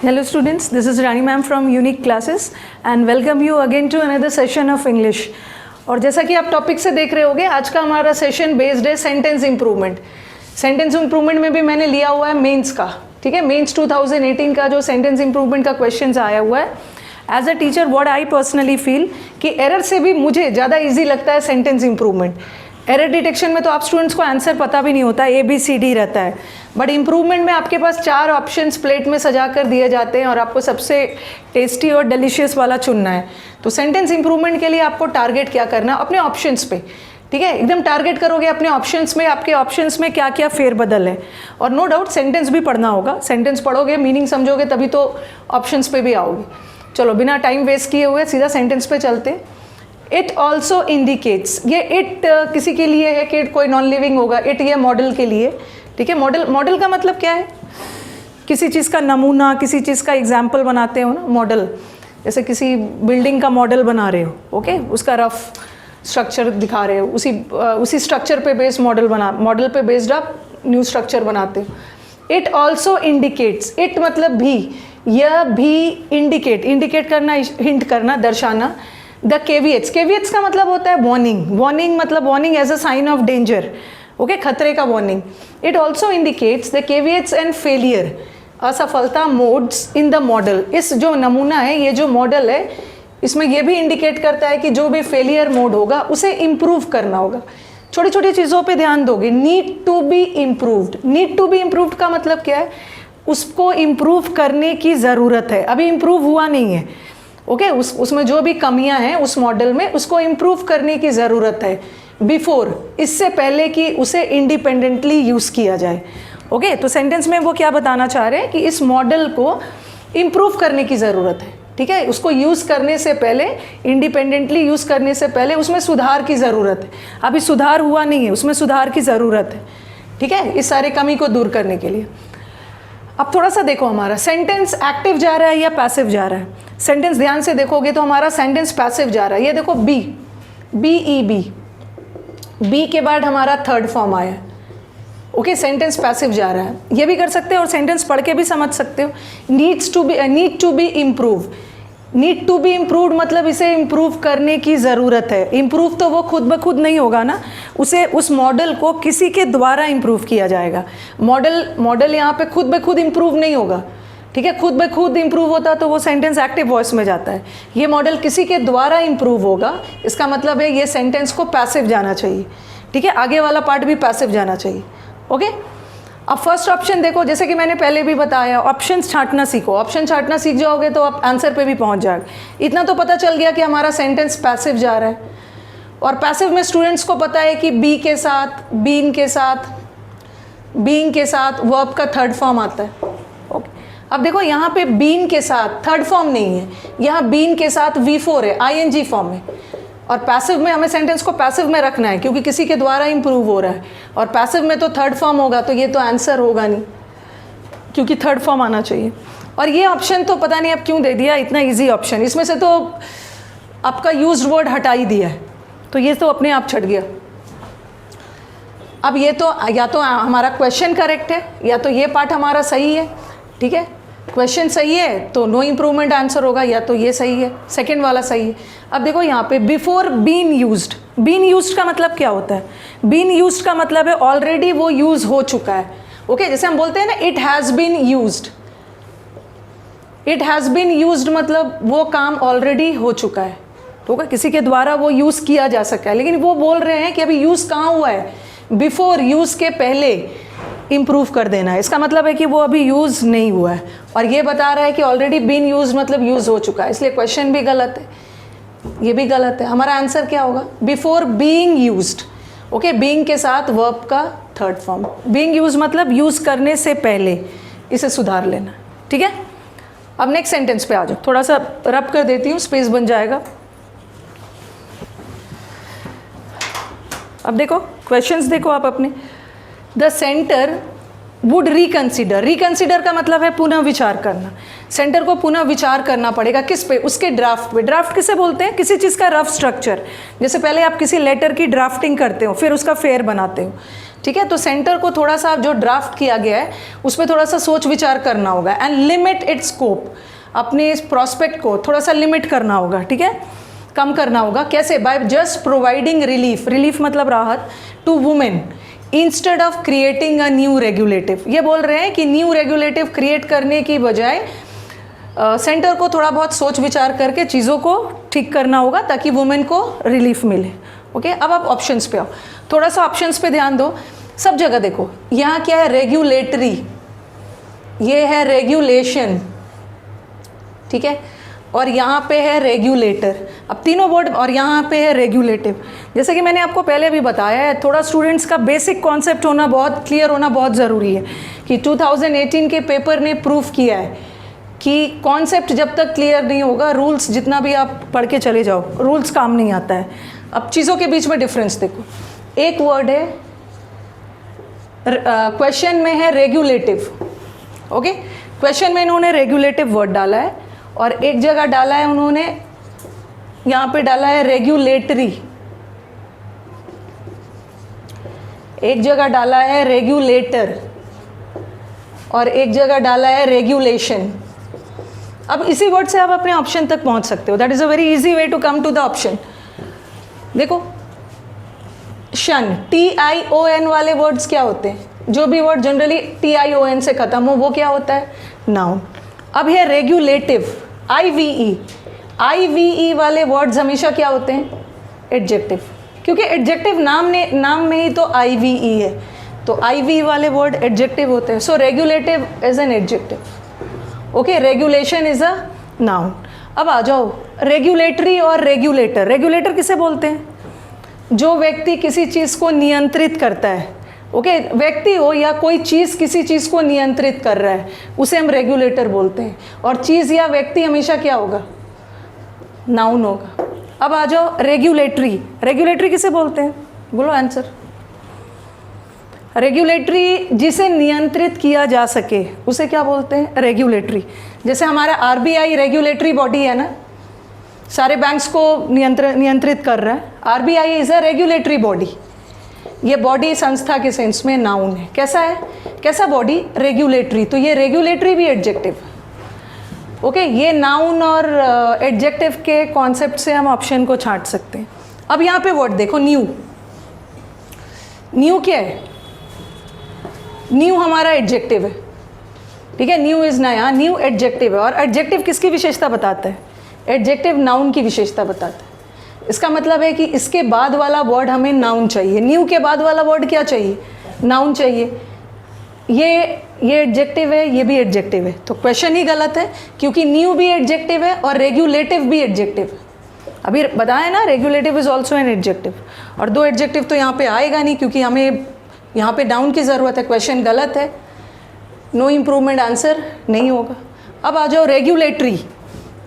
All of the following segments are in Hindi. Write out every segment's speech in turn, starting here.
Hello students, this is Rani ma'am from Unique Classes and welcome you again to another session of English. और जैसा कि आप टॉपिक से देख रहे होंगे, आज का हमारा सेशन बेस्ड है सेंटेंस इम्प्रूवमेंट. सेंटेंस इम्प्रूवमेंट में भी मैंने लिया हुआ है मेंस का, ठीक है. मेंस 2018 का जो सेंटेंस इम्प्रूवमेंट का क्वेश्चन आया हुआ है. As a teacher what I personally feel कि एरर से भी मुझे ज़्यादा ईजी लगता है सेंटेंस इम्प्रूवमेंट. एरर डिटेक्शन में तो आप स्टूडेंट्स को आंसर पता भी नहीं होता, ABCD रहता है. बट इम्प्रूवमेंट में आपके पास 4 ऑप्शंस प्लेट में सजा कर दिए जाते हैं और आपको सबसे टेस्टी और डिलीशियस वाला चुनना है. तो सेंटेंस इम्प्रूवमेंट के लिए आपको टारगेट क्या करना है, अपने ऑप्शंस पे, ठीक है. एकदम टारगेट करोगे अपने ऑप्शंस में, आपके ऑप्शंस में क्या क्या फेरबदल है. और नो डाउट सेंटेंस भी पढ़ना होगा. सेंटेंस पढ़ोगे, मीनिंग समझोगे, तभी तो ऑप्शंस पे भी आओगे. चलो बिना टाइम वेस्ट किए हुए सीधा सेंटेंस पे चलते. इट ऑल्सो इंडिकेट्स, ये इट किसी के लिए है कि कोई नॉन लिविंग होगा. इट ये मॉडल के लिए, ठीक है. मॉडल का मतलब क्या है, किसी चीज़ का नमूना, किसी चीज़ का एग्जाम्पल बनाते हो ना. मॉडल जैसे किसी बिल्डिंग का मॉडल बना रहे हो, ओके, उसका रफ स्ट्रक्चर दिखा रहे हो, उसी स्ट्रक्चर पे बेस्ड मॉडल पे बेस्ड आप न्यू स्ट्रक्चर बनाते हो. इट ऑल्सो इंडिकेट्स, इट मतलब भी, यह भी इंडिकेट करना, हिंट करना, दर्शाना. द केवियट्स का मतलब होता है वार्निंग मतलब warning as a sign of danger, okay, खतरे का warning. It also indicates the caveats and failure, असफलता मोड्स इन द मॉडल. इस जो नमूना है, ये जो मॉडल है, इसमें यह भी इंडिकेट करता है कि जो भी फेलियर मोड होगा उसे इम्प्रूव करना होगा. छोटी छोटी चीज़ों पे ध्यान दोगे. नीड टू बी इम्प्रूव्ड का मतलब क्या है, उसको इम्प्रूव करने की ज़रूरत है. अभी इम्प्रूव हुआ नहीं है, ओके. उसमें जो भी कमियां हैं उस मॉडल में, उसको इम्प्रूव करने की ज़रूरत है. बिफोर, इससे पहले कि उसे इंडिपेंडेंटली यूज़ किया जाए, ओके. तो सेंटेंस में वो क्या बताना चाह रहे हैं कि इस मॉडल को इम्प्रूव करने की ज़रूरत है, ठीक है. उसको यूज़ करने से पहले, इंडिपेंडेंटली यूज़ करने से पहले उसमें सुधार की ज़रूरत है. अभी सुधार हुआ नहीं है, उसमें सुधार की ज़रूरत है, ठीक है, इस सारे कमी को दूर करने के लिए. अब थोड़ा सा देखो, हमारा सेंटेंस एक्टिव जा रहा है या पैसिव जा रहा है. सेंटेंस ध्यान से देखोगे तो हमारा सेंटेंस पैसिव जा रहा है. ये देखो बी के बाद हमारा थर्ड फॉर्म आया, ओके. सेंटेंस पैसिव जा रहा है. ये भी कर सकते हो और सेंटेंस पढ़ के भी समझ सकते हो. नीड टू बी इम्प्रूव्ड मतलब इसे इम्प्रूव करने की ज़रूरत है. इम्प्रूव तो वो खुद ब खुद नहीं होगा ना, उसे, उस मॉडल को किसी के द्वारा इम्प्रूव किया जाएगा. मॉडल यहाँ पे खुद ब खुद इम्प्रूव नहीं होगा, ठीक है. खुद ब खुद इम्प्रूव होता तो वो सेंटेंस एक्टिव वॉइस में जाता है. ये मॉडल किसी के द्वारा इम्प्रूव होगा, इसका मतलब है ये सेंटेंस को पैसिव जाना चाहिए, ठीक है. आगे वाला पार्ट भी पैसिव जाना चाहिए, ओके. अब फर्स्ट ऑप्शन देखो, जैसे कि मैंने पहले भी बताया, ऑप्शन छांटना सीखो. ऑप्शन छांटना सीख जाओगे तो आप आंसर पे भी पहुंच जाओगे. इतना तो पता चल गया कि हमारा सेंटेंस पैसिव जा रहा है. और पैसिव में स्टूडेंट्स को पता है कि बी के साथ, बीइंग के साथ वर्ब का थर्ड फॉर्म आता है, ओके. अब देखो यहाँ पे बीन के साथ थर्ड फॉर्म नहीं है, यहाँ बीन के साथ V4 है, ING फॉर्म में. और पैसिव में हमें सेंटेंस को पैसिव में रखना है क्योंकि किसी के द्वारा इंप्रूव हो रहा है. और पैसिव में तो थर्ड फॉर्म होगा, तो ये तो आंसर होगा नहीं, क्योंकि थर्ड फॉर्म आना चाहिए. और ये ऑप्शन तो पता नहीं अब क्यों दे दिया, इतना इजी ऑप्शन. इसमें से तो आपका यूज्ड वर्ड हटा ही दिया है, तो ये तो अपने आप छट गया. अब ये तो या तो हमारा क्वेश्चन करेक्ट है या तो ये पार्ट हमारा सही है, ठीक है. क्वेश्चन सही है तो नो इम्प्रूवमेंट आंसर होगा, या तो ये सही है, सेकंड वाला सही है. अब देखो यहाँ पे बिफोर बीन यूज्ड का मतलब क्या होता है. बीन यूज्ड का मतलब है ऑलरेडी वो यूज हो चुका है, ओके. जैसे हम बोलते हैं ना, इट हैज़ बीन यूज्ड मतलब वो काम ऑलरेडी हो चुका है, तो किसी के द्वारा वो यूज़ किया जा सका है. लेकिन वो बोल रहे हैं कि अभी यूज़ कहाँ हुआ है, बिफोर, यूज़ के पहले इम्प्रूव कर देना है. इसका मतलब है कि वो अभी यूज़ नहीं हुआ है. और ये बता रहा है कि ऑलरेडी बीन यूज मतलब यूज़ हो चुका है, इसलिए क्वेश्चन भी गलत है, ये भी गलत है. हमारा आंसर क्या होगा, before being used, okay. Being के साथ वर्ब का थर्ड फॉर्म. बीइंग यूज मतलब यूज़ करने से पहले, इसे सुधार लेना, ठीक है. अब नेक्स्ट सेंटेंस पे आ जाओ. थोड़ा सा रब कर देती हूँ, स्पेस बन जाएगा. अब देखो क्वेश्चंस देखो आप अपने. द सेंटर वुड रिकंसिडर का मतलब है पुनः विचार करना. सेंटर को पुनः विचार करना पड़ेगा, किस पे, उसके ड्राफ्ट पे. ड्राफ्ट किसे बोलते हैं, किसी चीज़ का रफ स्ट्रक्चर. जैसे पहले आप किसी लेटर की ड्राफ्टिंग करते हो, फिर उसका फेयर बनाते हो. ठीक है, तो सेंटर को थोड़ा सा जो ड्राफ्ट किया गया है उस पर थोड़ा सा सोच विचार करना होगा एंड लिमिट इट्स स्कोप, अपने इस प्रोस्पेक्ट को थोड़ा सा लिमिट करना होगा, ठीक है, कम करना होगा। कैसे? By just providing relief, relief मतलब राहत, to women instead of creating a new regulative. ये बोल रहे हैं कि न्यू रेगुलेटिव क्रिएट करने की बजाय सेंटर को थोड़ा बहुत सोच विचार करके चीज़ों को ठीक करना होगा ताकि वुमेन को रिलीफ मिले। ओके, अब आप ऑप्शंस पे आओ, थोड़ा सा ऑप्शंस पे ध्यान दो। सब जगह देखो, यहाँ क्या है? रेगुलेटरी, ये है रेगुलेशन, ठीक है, और यहाँ पे है रेगुलेटर। अब तीनों वर्ड, और यहाँ पे है रेगुलेटिव। जैसे कि मैंने आपको पहले भी बताया है, थोड़ा स्टूडेंट्स का बेसिक कॉन्सेप्ट होना, बहुत क्लियर होना बहुत ज़रूरी है कि 2018 के पेपर ने प्रूव किया है कि कॉन्सेप्ट जब तक क्लियर नहीं होगा, रूल्स जितना भी आप पढ़ के चले जाओ, रूल्स काम नहीं आता है। अब चीज़ों के बीच में डिफरेंस देखो, एक वर्ड है क्वेश्चन में है रेगुलेटिव, ओके, क्वेश्चन में इन्होंने रेगुलेटिव वर्ड डाला है, और एक जगह डाला है उन्होंने, यहाँ पे डाला है रेगुलेटरी, एक जगह डाला है रेगुलेटर, और एक जगह डाला है रेगुलेशन। अब इसी वर्ड से आप अपने ऑप्शन तक पहुंच सकते हो। That is a very easy way to come to the option. देखो, शन, TION वाले वर्ड्स क्या होते हैं? जो भी वर्ड जनरली TION से खत्म हो वो क्या होता है? नाउन। अब है रेगुलेटिव, IVE वाले वर्ड्स हमेशा क्या होते हैं? एडजेक्टिव, क्योंकि एडजेक्टिव नाम में ही तो IVE है, तो IVE वाले वर्ड एडजेक्टिव होते हैं। So regulative is an adjective, okay, regulation is a noun. अब आ जाओ रेगुलेटरी और रेगुलेटर। रेगुलेटर किसे बोलते हैं? जो व्यक्ति किसी चीज़ को नियंत्रित करता है, ओके, व्यक्ति हो या कोई चीज़ किसी चीज़ को नियंत्रित कर रहा है, उसे हम रेगुलेटर बोलते हैं। और चीज़ या व्यक्ति हमेशा क्या होगा? नाउन होगा। अब आ जाओ रेगुलेटरी। रेगुलेटरी किसे बोलते हैं? बोलो आंसर। रेगुलेटरी जिसे नियंत्रित किया जा सके उसे क्या बोलते हैं? रेगुलेटरी। जैसे हमारा RBI रेगुलेटरी बॉडी है ना, सारे बैंक्स को नियंत्रित कर रहा है। RBI is a regulatory body. ये बॉडी संस्था के सेंस में नाउन है। कैसा है? कैसा बॉडी? रेगुलेटरी। तो ये रेगुलेटरी भी एडजेक्टिव, ओके, ये नाउन और एडजेक्टिव के कॉन्सेप्ट से हम ऑप्शन को छांट सकते हैं। अब यहाँ पे वर्ड देखो, न्यू। न्यू क्या है? न्यू हमारा एडजेक्टिव है, ठीक है, न्यू इज नया, न्यू एडजेक्टिव है। और एडजेक्टिव किसकी विशेषता बताता है? एडजेक्टिव नाउन की विशेषता बताता है। इसका मतलब है कि इसके बाद वाला वर्ड हमें नाउन चाहिए। न्यू के बाद वाला वर्ड क्या चाहिए? नाउन चाहिए। ये एडजेक्टिव है, ये भी एडजेक्टिव है, तो क्वेश्चन ही गलत है, क्योंकि न्यू भी एडजेक्टिव है और रेगुलेटिव भी एडजेक्टिव है। अभी बताया ना, regulative is also an adjective, और दो एडजेक्टिव तो यहाँ पे आएगा नहीं, क्योंकि हमें यहाँ पे नाउन की ज़रूरत है। क्वेश्चन गलत है, नो इम्प्रूवमेंट, आंसर नहीं होगा। अब आ जाओ रेगुलेटरी,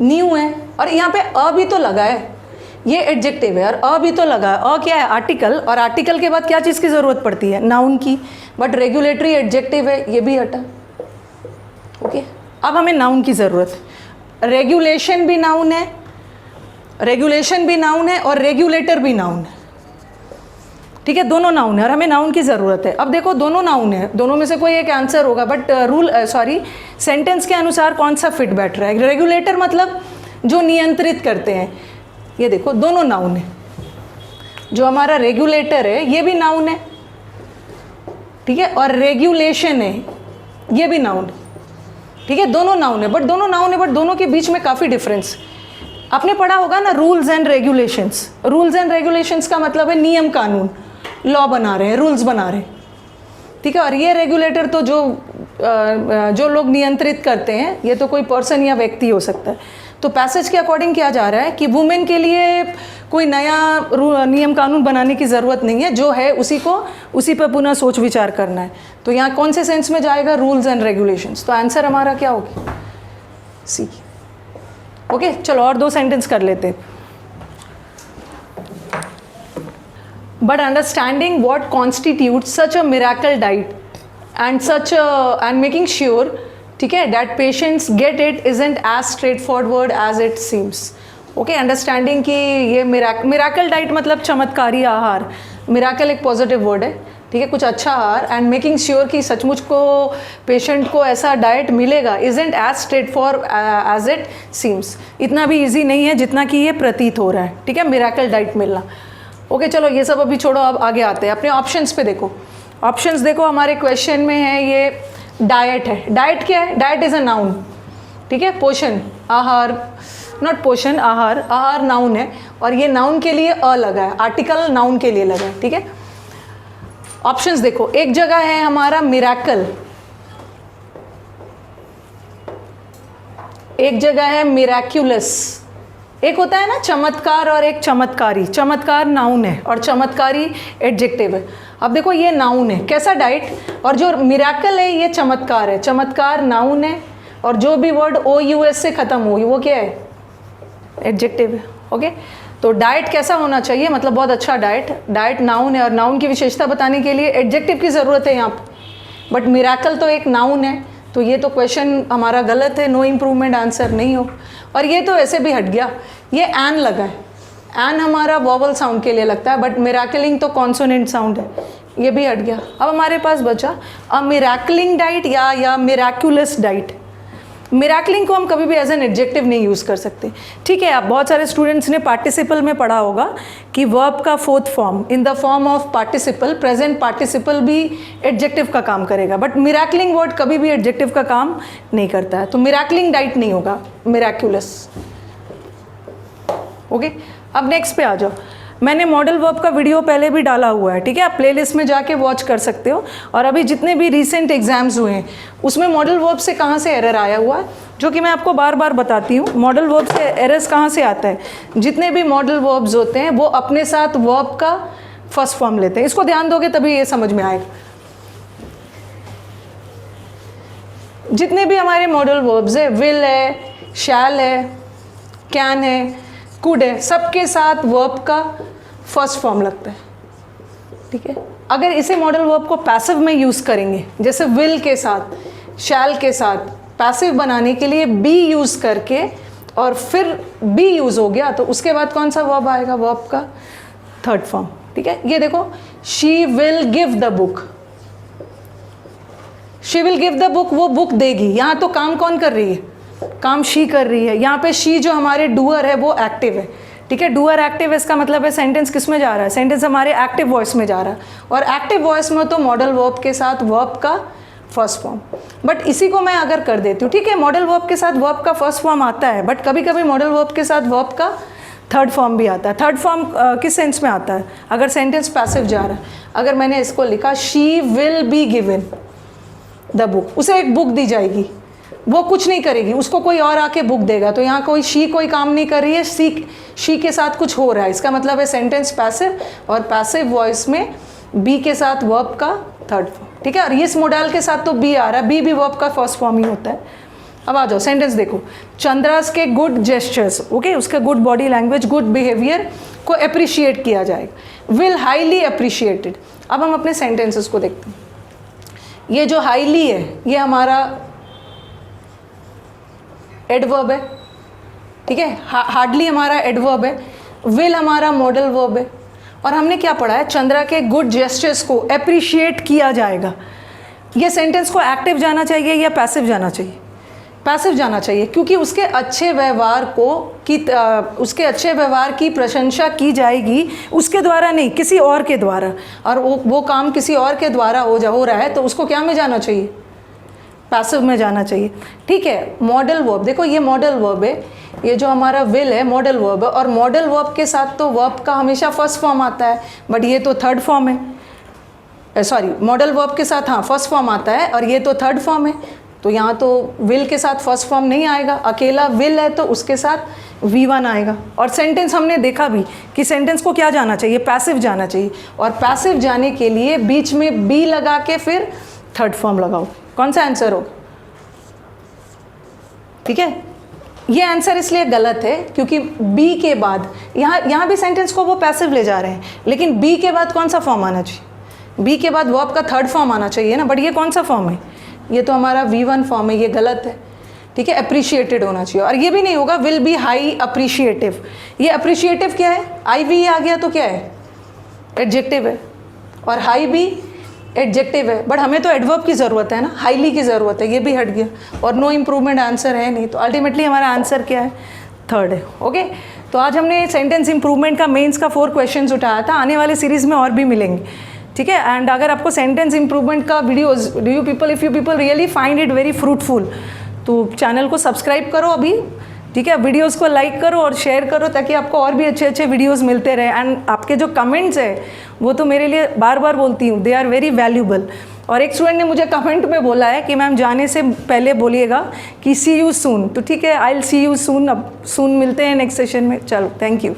न्यू है और यहाँ पे अ भी तो लगा है, ये एडजेक्टिव है और अ भी तो लगा है। अ क्या है? आर्टिकल, और आर्टिकल के बाद क्या चीज़ की ज़रूरत पड़ती है? नाउन की। बट रेगुलेटरी एडजेक्टिव है, ये भी हटा, ओके। अब हमें नाउन की ज़रूरत है। रेगुलेशन भी नाउन है, रेगुलेशन भी नाउन है और रेगुलेटर भी नाउन है, ठीक है, दोनों नाउन है और हमें नाउन की ज़रूरत है। अब देखो, दोनों नाउन है, दोनों में से कोई एक आंसर होगा, बट सेंटेंस के अनुसार कौन सा फिट बैठ रहा है? रेगुलेटर मतलब जो नियंत्रित करते हैं, ये देखो दोनों नाउन है। जो हमारा रेगुलेटर है ये भी नाउन है, ठीक है, और रेगुलेशन है ये भी नाउन है, ठीक है, दोनों नाउन है, बट दोनों के बीच में काफ़ी डिफरेंस। आपने पढ़ा होगा ना rules and regulations. Rules and regulations का मतलब है नियम कानून, लॉ बना रहे हैं, रूल्स बना रहे हैं, ठीक है। और ये रेगुलेटर तो जो लोग नियंत्रित करते हैं, ये तो कोई पर्सन या व्यक्ति हो सकता है। तो पैसेज के अकॉर्डिंग किया जा रहा है कि वुमेन के लिए कोई नया नियम कानून बनाने की ज़रूरत नहीं है, जो है उसी पर पुनः सोच विचार करना है। तो यहाँ कौन से सेंस में जाएगा? Rules and regulations. तो आंसर हमारा क्या होगी? See, okay. चलो और दो सेंटेंस कर लेते हैं। But understanding what constitutes such a miracle diet and making sure, ठीक है, that patients get it isn't as straightforward as it seems, okay. Understanding कि ये मिरेकल डाइट मतलब चमत्कारी आहार। मिरेकल एक पॉजिटिव वर्ड है, ठीक है, कुछ अच्छा आहार, एंड मेकिंग श्योर कि सचमुच को पेशेंट को ऐसा डाइट मिलेगा isn't as straight for as it seems. इतना भी इजी नहीं है जितना कि ये प्रतीत हो रहा है, ठीक है, मिरेकल डाइट मिलना। ओके चलो ये सब अभी छोड़ो, अब आगे आते हैं अपने ऑप्शंस पे। देखो ऑप्शंस देखो, हमारे क्वेश्चन में है ये डाइट है। डाइट क्या है? डाइट इज़ अ नाउन, ठीक है। पोषण, आहार, नॉट पोषण, आहार, आहार नाउन है और ये नाउन के लिए अ लगा है, आर्टिकल नाउन के लिए लगा है, ठीक है। ऑप्शंस देखो, एक जगह है हमारा मिरेकल, एक जगह है मिराक्यूलस। एक होता है ना चमत्कार और एक चमत्कारी। चमत्कार नाउन है और चमत्कारी एडजेक्टिव है। अब देखो ये नाउन है, कैसा डाइट, और जो मिरेकल है ये चमत्कार है। चमत्कार नाउन है और जो भी वर्ड ओ यू एस से खत्म हो वो क्या है? एडजेक्टिव है। ओके, तो डाइट कैसा होना चाहिए, मतलब बहुत अच्छा डाइट। डाइट नाउन है और नाउन की विशेषता बताने के लिए एडजेक्टिव की ज़रूरत है यहाँ पर, बट मिरेकल तो एक नाउन है, तो ये तो क्वेश्चन हमारा गलत है, नो इम्प्रूवमेंट, आंसर नहीं हो। और ये तो ऐसे भी हट गया, ये एन लगा है, एन हमारा वॉवल साउंड के लिए लगता है, बट मिरेकलिंग तो कॉन्सोनेंट साउंड है, ये भी हट गया। अब हमारे पास बचा अ मिरेकलिंग डाइट या मिरेक्युलस डाइट। मिरेकलिंग को हम कभी भी एज एन एडजेक्टिव नहीं यूज़ कर सकते, ठीक है। आप बहुत सारे स्टूडेंट्स ने पार्टिसिपल में पढ़ा होगा कि वर्ब का fourth form in the form of participle, present participle भी एडजेक्टिव का काम करेगा, बट मिरेकलिंग वर्ड कभी भी एडजेक्टिव का काम नहीं करता है, तो मिरेकलिंग डाइट नहीं होगा, मिरेक्युलस। ओके, अब नेक्स्ट पे आ जाओ। मैंने मॉडल वर्ब का वीडियो पहले भी डाला हुआ है, ठीक है, आप प्लेलिस्ट में जाके वॉच कर सकते हो। और अभी जितने भी रीसेंट एग्जाम्स हुए हैं उसमें मॉडल वर्ब से कहाँ से एरर आया हुआ है, जो कि मैं आपको बार बार बताती हूँ। मॉडल वर्ब से एरर्स कहाँ से आता है? जितने भी मॉडल वर्ब्स होते हैं वो अपने साथ वर्ब का फर्स्ट फॉर्म लेते हैं। इसको ध्यान दोगे तभी ये समझ में आएगा। जितने भी हमारे मॉडल वर्ब्स है, विल है, शैल है, कैन है, कुड है, सबके साथ वर्ब का फर्स्ट फॉर्म लगता है, ठीक है। अगर इसे मॉडल वर्ब को पैसिव में यूज़ करेंगे, जैसे विल के साथ, शैल के साथ, पैसिव बनाने के लिए बी यूज़ करके और फिर बी यूज़ हो गया, तो उसके बाद कौन सा वर्ब आएगा? वर्ब का थर्ड फॉर्म, ठीक है। ये देखो, she will give the book, she will give the book, वो बुक देगी। यहाँ तो काम कौन कर रही है? काम शी कर रही है। यहाँ पे शी जो हमारे डूअर है वो एक्टिव है, ठीक है। डूअर एक्टिव है, इसका मतलब है सेंटेंस किस में जा रहा है? सेंटेंस हमारे एक्टिव वॉइस में जा रहा है, और एक्टिव वॉइस में तो मॉडल वर्ब के साथ वर्ब का फर्स्ट फॉर्म। बट इसी को मैं अगर कर देती हूँ, ठीक है, मॉडल वर्ब के साथ वर्ब का फर्स्ट फॉर्म आता है, बट कभी कभी मॉडल वर्ब के साथ वर्ब का थर्ड फॉर्म भी आता है। थर्ड फॉर्म किस सेंस में आता है? अगर सेंटेंस पैसिव जा रहा है, अगर मैंने इसको लिखा she will be given the book, उसे एक बुक दी जाएगी, वो कुछ नहीं करेगी, उसको कोई और आके बुक देगा, तो यहाँ कोई शी कोई काम नहीं कर रही है, शी के साथ कुछ हो रहा है, इसका मतलब है सेंटेंस पैसिव, और पैसिव वॉइस में बी के साथ वर्ब का थर्ड फॉर्म, ठीक है। और इस मॉडल के साथ तो बी आ रहा है, बी भी वर्ब का फर्स्ट फॉर्म ही होता है। अब आ जाओ सेंटेंस देखो, चंद्रास के गुड जेस्चर्स, ओके, उसके good body language, good behaviour को अप्रिशिएट किया जाएगा, विल हाईली अप्रिशिएटेड। अब हम अपने सेंटेंसेस को देखते हैं। ये जो हाईली है ये हमारा एडवर्ब है, ठीक है, हार्डली हमारा एडवर्ब है, विल हमारा मॉडल वर्ब है, और हमने क्या पढ़ा है? चंद्रा के गुड जेस्चर्स को अप्रिशिएट किया जाएगा। ये सेंटेंस को एक्टिव जाना चाहिए या पैसिव जाना चाहिए? पैसिव जाना चाहिए, क्योंकि उसके अच्छे व्यवहार को उसके अच्छे व्यवहार की प्रशंसा की जाएगी, उसके द्वारा नहीं, किसी और के द्वारा, और वो काम किसी और के द्वारा हो रहा है, तो उसको क्या में जाना चाहिए? पैसिव में जाना चाहिए, ठीक है। मॉडल वर्ब देखो, ये मॉडल वर्ब है, ये जो हमारा विल है मॉडल वर्ब है, और मॉडल वर्ब के साथ तो वर्ब का हमेशा फर्स्ट फॉर्म आता है, बट ये तो थर्ड फॉर्म है, सॉरी, मॉडल वर्ब के साथ हाँ फर्स्ट फॉर्म आता है और ये तो थर्ड फॉर्म है, तो यहाँ तो विल के साथ फर्स्ट फॉर्म नहीं आएगा, अकेला विल है तो उसके साथ V1 आएगा। और सेंटेंस हमने देखा भी कि सेंटेंस को क्या जाना चाहिए? पैसिव जाना चाहिए, और पैसिव जाने के लिए बीच में बी लगा के फिर थर्ड फॉर्म लगाओ। कौन सा आंसर होगा? ठीक है, ये आंसर इसलिए गलत है क्योंकि बी के बाद यहाँ भी सेंटेंस को वो पैसिव ले जा रहे हैं, लेकिन बी के बाद कौन सा फॉर्म आना चाहिए? बी के बाद वर्ब का थर्ड फॉर्म आना चाहिए ना, बट ये कौन सा फॉर्म है? ये तो हमारा V1 फॉर्म है, ये गलत है, ठीक है। अप्रिशिएटेड होना चाहिए, और ये भी नहीं होगा विल बी हाई अप्रिशिएटिव। ये अप्रिशिएटिव क्या है? IV आ गया तो क्या है? एडजेक्टिव है, और हाई भी एडजेक्टिव है, बट हमें तो एडवर्ब की ज़रूरत है ना, हाईली की ज़रूरत है, ये भी हट गया, और नो इम्प्रूवमेंट आंसर है नहीं, तो अल्टीमेटली हमारा आंसर क्या है, थर्ड है। ओके, तो आज हमने सेंटेंस इंप्रूवमेंट का मेंस का 4 क्वेश्चंस उठाया था, आने वाले सीरीज़ में और भी मिलेंगे, ठीक है। एंड अगर आपको सेंटेंस इंप्रूवमेंट का videos, if you people really find it very fruitful, तो चैनल को सब्सक्राइब करो अभी, ठीक है, वीडियोस को लाइक करो और शेयर करो, ताकि आपको और भी अच्छे अच्छे वीडियोस मिलते रहे। एंड आपके जो कमेंट्स है वो तो मेरे लिए बार बार बोलती हूँ, दे आर वेरी वैल्यूबल। और एक स्टूडेंट ने मुझे कमेंट में बोला है कि मैम जाने से पहले बोलिएगा कि सी यू सून, तो ठीक है, I will see you soon. अब सून मिलते हैं नेक्स्ट सेशन में, चलो थैंक यू।